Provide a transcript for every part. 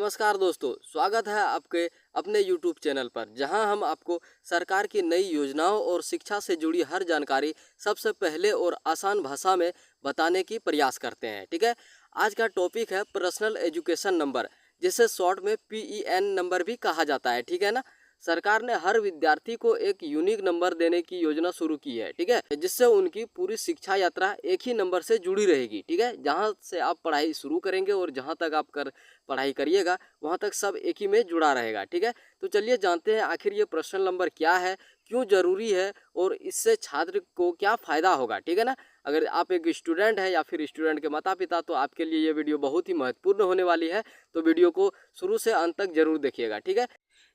नमस्कार दोस्तों, स्वागत है आपके अपने YouTube चैनल पर जहां हम आपको सरकार की नई योजनाओं और शिक्षा से जुड़ी हर जानकारी सबसे पहले और आसान भाषा में बताने की प्रयास करते हैं। ठीक है। आज का टॉपिक है पर्सनल एजुकेशन नंबर, जिसे शॉर्ट में PEN नंबर भी कहा जाता है। ठीक है ना। सरकार ने हर विद्यार्थी को एक यूनिक नंबर देने की योजना शुरू की है। ठीक है, जिससे उनकी पूरी शिक्षा यात्रा एक ही नंबर से जुड़ी रहेगी। ठीक है, जहां से आप पढ़ाई शुरू करेंगे और जहां तक आप पढ़ाई करिएगा वहां तक सब एक ही में जुड़ा रहेगा। ठीक है, तो चलिए जानते हैं आखिर ये पर्सनल नंबर क्या है, क्यों जरूरी है और इससे छात्र को क्या फायदा होगा। ठीक है ना। अगर आप एक स्टूडेंट है या फिर स्टूडेंट के माता पिता, तो आपके लिए ये वीडियो बहुत ही महत्वपूर्ण होने वाली है। तो वीडियो को शुरू से अंत तक जरूर देखिएगा। ठीक है,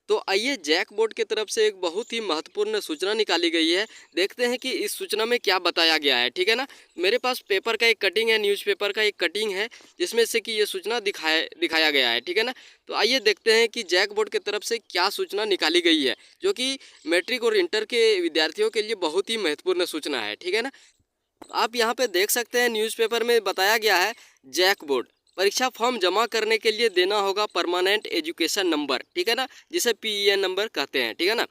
तो आइए जैक बोर्ड की तरफ से एक बहुत ही महत्वपूर्ण सूचना निकाली गई है। देखते हैं कि इस सूचना में क्या बताया गया है। ठीक है ना। मेरे पास पेपर का एक कटिंग है, न्यूज़पेपर का एक कटिंग है, जिसमें से कि ये सूचना दिखाया गया है। ठीक है ना। तो आइए देखते हैं कि जैक बोर्ड की तरफ से क्या सूचना निकाली गई है, जो कि मैट्रिक और इंटर के विद्यार्थियों के लिए बहुत ही महत्वपूर्ण सूचना है। ठीक है ना। आप यहाँ पे देख सकते हैं न्यूज़पेपर में बताया गया है, जैक बोर्ड परीक्षा फॉर्म जमा करने के लिए देना होगा परमानेंट एजुकेशन नंबर। ठीक है ना, जिसे PEN नंबर कहते हैं। ठीक है ना।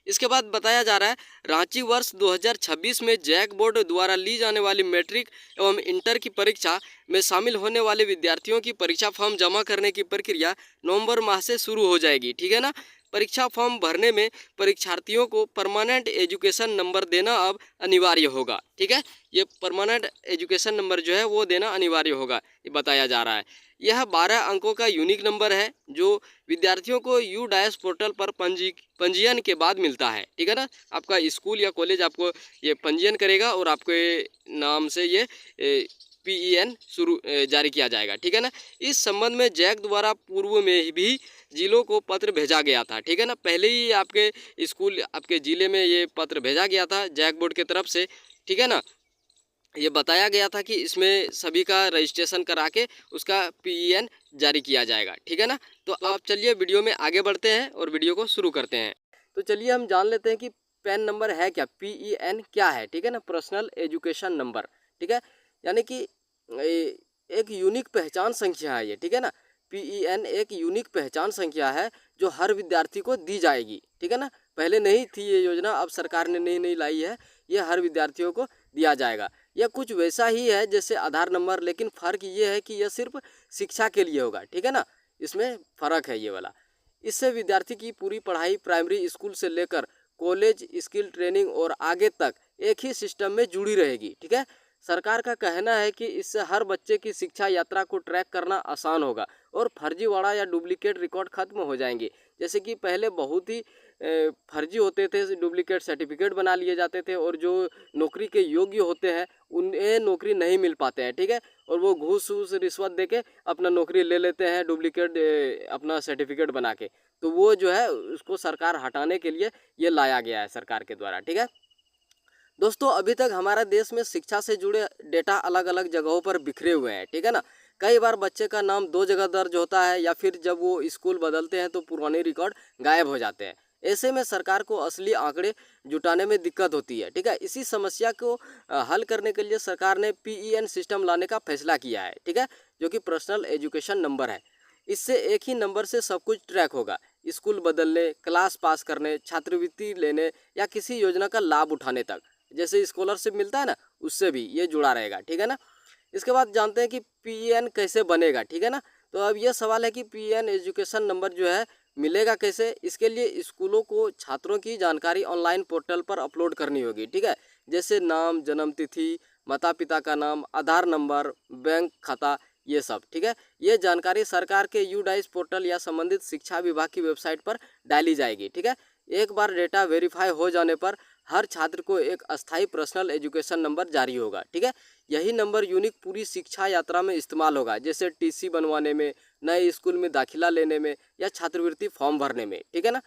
इसके बाद बताया जा रहा है, रांची वर्ष 2026 में जैक बोर्ड द्वारा ली जाने वाली मैट्रिक एवं इंटर की परीक्षा में शामिल होने वाले विद्यार्थियों की परीक्षा फॉर्म जमा करने की प्रक्रिया नवंबर माह से शुरू हो जाएगी। ठीक है ना। परीक्षा फॉर्म भरने में परीक्षार्थियों को परमानेंट एजुकेशन नंबर देना अब अनिवार्य होगा। ठीक है, ये परमानेंट एजुकेशन नंबर जो है वो देना अनिवार्य होगा, ये बताया जा रहा है। यह 12 अंकों का यूनिक नंबर है जो विद्यार्थियों को UDAS पोर्टल पर पंजीयन के बाद मिलता है। ठीक है ना। आपका स्कूल या कॉलेज आपको ये पंजीयन करेगा और आपके नाम से ये PEN जारी किया जाएगा। ठीक है ना। इस संबंध में जैक द्वारा पूर्व में भी जिलों को पत्र भेजा गया था। ठीक है ना, पहले ही आपके स्कूल आपके ज़िले में ये पत्र भेजा गया था जैक बोर्ड की तरफ से। ठीक है ना। ये बताया गया था कि इसमें सभी का रजिस्ट्रेशन करा के उसका PEN जारी किया जाएगा। ठीक है ना। तो आप चलिए वीडियो में आगे बढ़ते हैं और वीडियो को शुरू करते हैं। तो चलिए हम जान लेते हैं कि पैन नंबर है क्या, PEN क्या है। ठीक है ना, पर्सनल एजुकेशन नंबर। ठीक है, यानी कि एक यूनिक पहचान संख्या है ये। ठीक है ना। PEN एक यूनिक पहचान संख्या है जो हर विद्यार्थी को दी जाएगी। ठीक है ना, पहले नहीं थी ये योजना, अब सरकार ने नई लाई है, ये हर विद्यार्थियों को दिया जाएगा। यह कुछ वैसा ही है जैसे आधार नंबर, लेकिन फ़र्क ये है कि यह सिर्फ शिक्षा के लिए होगा। ठीक है ना, इसमें फ़र्क है ये वाला। इससे विद्यार्थी की पूरी पढ़ाई प्राइमरी स्कूल से लेकर कॉलेज, स्किल ट्रेनिंग और आगे तक एक ही सिस्टम में जुड़ी रहेगी। ठीक है, सरकार का कहना है कि इससे हर बच्चे की शिक्षा यात्रा को ट्रैक करना आसान होगा और फर्जीवाड़ा या डुप्लीकेट रिकॉर्ड खत्म हो जाएंगे। जैसे कि पहले बहुत ही फर्जी होते थे, डुप्लीकेट सर्टिफिकेट बना लिए जाते थे और जो नौकरी के योग्य होते हैं उन्हें नौकरी नहीं मिल पाते हैं। ठीक है, और वो घूस वूस रिश्वत देके अपना नौकरी ले लेते हैं, डुप्लीकेट अपना सर्टिफिकेट बना के। तो वो जो है उसको सरकार हटाने के लिए ये लाया गया है सरकार के द्वारा। ठीक है दोस्तों, अभी तक हमारे देश में शिक्षा से जुड़े डेटा अलग अलग जगहों पर बिखरे हुए हैं। ठीक है ना। कई बार बच्चे का नाम 2 जगह दर्ज होता है या फिर जब वो स्कूल बदलते हैं तो पुराने रिकॉर्ड गायब हो जाते हैं। ऐसे में सरकार को असली आंकड़े जुटाने में दिक्कत होती है। ठीक है, इसी समस्या को हल करने के लिए सरकार ने PEN सिस्टम लाने का फैसला किया है। ठीक है, जो कि पर्सनल एजुकेशन नंबर है। इससे एक ही नंबर से सब कुछ ट्रैक होगा, स्कूल बदलने, क्लास पास करने, छात्रवृत्ति लेने या किसी योजना का लाभ उठाने तक। जैसे स्कॉलरशिप मिलता है ना, उससे भी ये जुड़ा रहेगा। ठीक है ना। इसके बाद जानते हैं कि PEN कैसे बनेगा। ठीक है ना। तो अब ये सवाल है कि PEN एजुकेशन नंबर जो है मिलेगा कैसे। इसके लिए स्कूलों को छात्रों की जानकारी ऑनलाइन पोर्टल पर अपलोड करनी होगी। ठीक है, जैसे नाम, जन्म तिथि, माता पिता का नाम, आधार नंबर, बैंक खाता, ये सब। ठीक है, ये जानकारी सरकार के UDAS पोर्टल या संबंधित शिक्षा विभाग की वेबसाइट पर डाली जाएगी। ठीक है, एक बार डेटा वेरीफाई हो जाने पर हर छात्र को एक अस्थायी पर्सनल एजुकेशन नंबर जारी होगा। ठीक है, यही नंबर यूनिक पूरी शिक्षा यात्रा में इस्तेमाल होगा, जैसे TC बनवाने में, नए स्कूल में दाखिला लेने में या छात्रवृत्ति फॉर्म भरने में। ठीक है ना।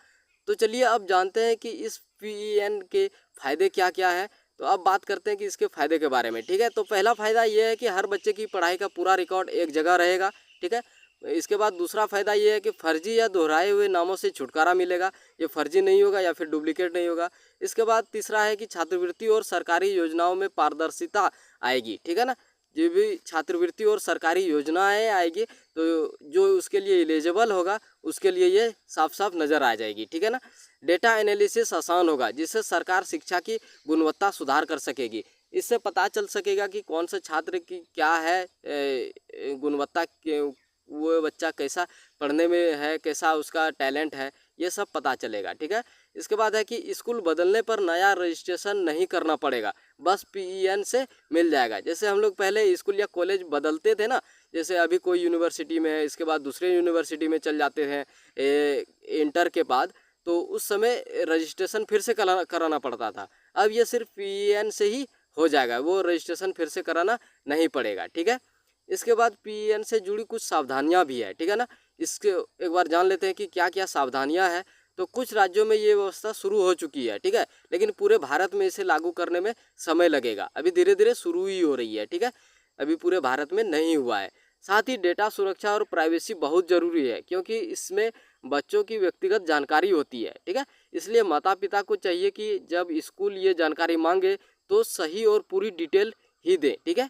तो चलिए अब जानते हैं कि इस PEN के फ़ायदे क्या क्या है। तो अब बात करते हैं कि इसके फ़ायदे के बारे में। ठीक है, तो पहला फ़ायदा ये है कि हर बच्चे की पढ़ाई का पूरा रिकॉर्ड एक जगह रहेगा। ठीक है, इसके बाद दूसरा फ़ायदा ये है कि फर्जी या दोहराए हुए नामों से छुटकारा मिलेगा, ये फर्जी नहीं होगा या फिर डुप्लीकेट नहीं होगा। इसके बाद तीसरा है कि छात्रवृत्ति और सरकारी योजनाओं में पारदर्शिता आएगी। ठीक है ना, जो भी छात्रवृत्ति और सरकारी योजनाएं आएगी तो जो उसके लिए एलिजिबल होगा उसके लिए ये साफ साफ नज़र आ जाएगी, ठीक है ना। डेटा एनालिसिस आसान होगा जिससे सरकार शिक्षा की गुणवत्ता सुधार कर सकेगी। इससे पता चल सकेगा कि कौन से छात्र की क्या है गुणवत्ता, वो बच्चा कैसा पढ़ने में है, कैसा उसका टैलेंट है, ये सब पता चलेगा, ठीक है। इसके बाद है कि स्कूल बदलने पर नया रजिस्ट्रेशन नहीं करना पड़ेगा, बस पीईएन से मिल जाएगा। जैसे हम लोग पहले स्कूल या कॉलेज बदलते थे ना, जैसे अभी कोई यूनिवर्सिटी में है, इसके बाद दूसरे यूनिवर्सिटी में चल जाते हैं इंटर के बाद, तो उस समय रजिस्ट्रेशन फिर से कराना पड़ता था। अब ये सिर्फ पीईएन से ही हो जाएगा, वो रजिस्ट्रेशन फिर से कराना नहीं पड़ेगा, ठीक है। इसके बाद पीएन से जुड़ी कुछ सावधानियां भी है, ठीक है ना। इसके एक बार जान लेते हैं कि क्या क्या सावधानियां हैं। तो कुछ राज्यों में ये व्यवस्था शुरू हो चुकी है, ठीक है, लेकिन पूरे भारत में इसे लागू करने में समय लगेगा। अभी धीरे धीरे शुरू ही हो रही है, ठीक है, अभी पूरे भारत में नहीं हुआ है। साथ ही डेटा सुरक्षा और प्राइवेसी बहुत ज़रूरी है क्योंकि इसमें बच्चों की व्यक्तिगत जानकारी होती है, ठीक है। इसलिए माता पिता को चाहिए कि जब स्कूल ये जानकारी मांगे तो सही और पूरी डिटेल ही दें, ठीक है।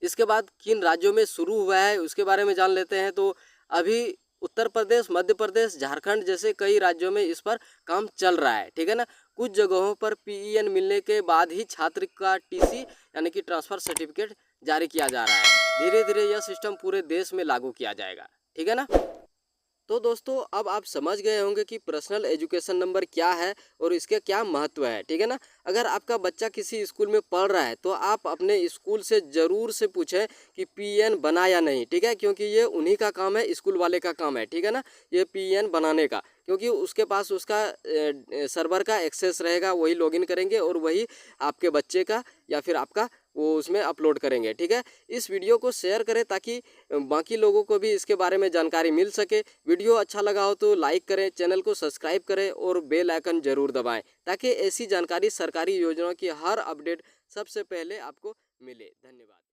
इसके बाद किन राज्यों में शुरू हुआ है उसके बारे में जान लेते हैं। तो अभी उत्तर प्रदेश, मध्य प्रदेश, झारखंड जैसे कई राज्यों में इस पर काम चल रहा है, ठीक है ना। कुछ जगहों पर पीईएन मिलने के बाद ही छात्र का टीसी यानी कि ट्रांसफ़र सर्टिफिकेट जारी किया जा रहा है। धीरे धीरे यह सिस्टम पूरे देश में लागू किया जाएगा, ठीक है ना। तो दोस्तों अब आप समझ गए होंगे कि पर्सनल एजुकेशन नंबर क्या है और इसके क्या महत्व है, ठीक है ना। अगर आपका बच्चा किसी स्कूल में पढ़ रहा है तो आप अपने स्कूल से ज़रूर से पूछें कि पीएन बना या नहीं, ठीक है, क्योंकि ये उन्हीं का काम है, स्कूल वाले का काम है, ठीक है ना, ये पीएन बनाने का, क्योंकि उसके पास उसका सर्वर का एक्सेस रहेगा, वही लॉगिन करेंगे और वही आपके बच्चे का या फिर आपका वो उसमें अपलोड करेंगे, ठीक है। इस वीडियो को शेयर करें ताकि बाकी लोगों को भी इसके बारे में जानकारी मिल सके। वीडियो अच्छा लगा हो तो लाइक करें, चैनल को सब्सक्राइब करें और बेल आइकन जरूर दबाएं ताकि ऐसी जानकारी सरकारी योजनाओं की हर अपडेट सबसे पहले आपको मिले। धन्यवाद।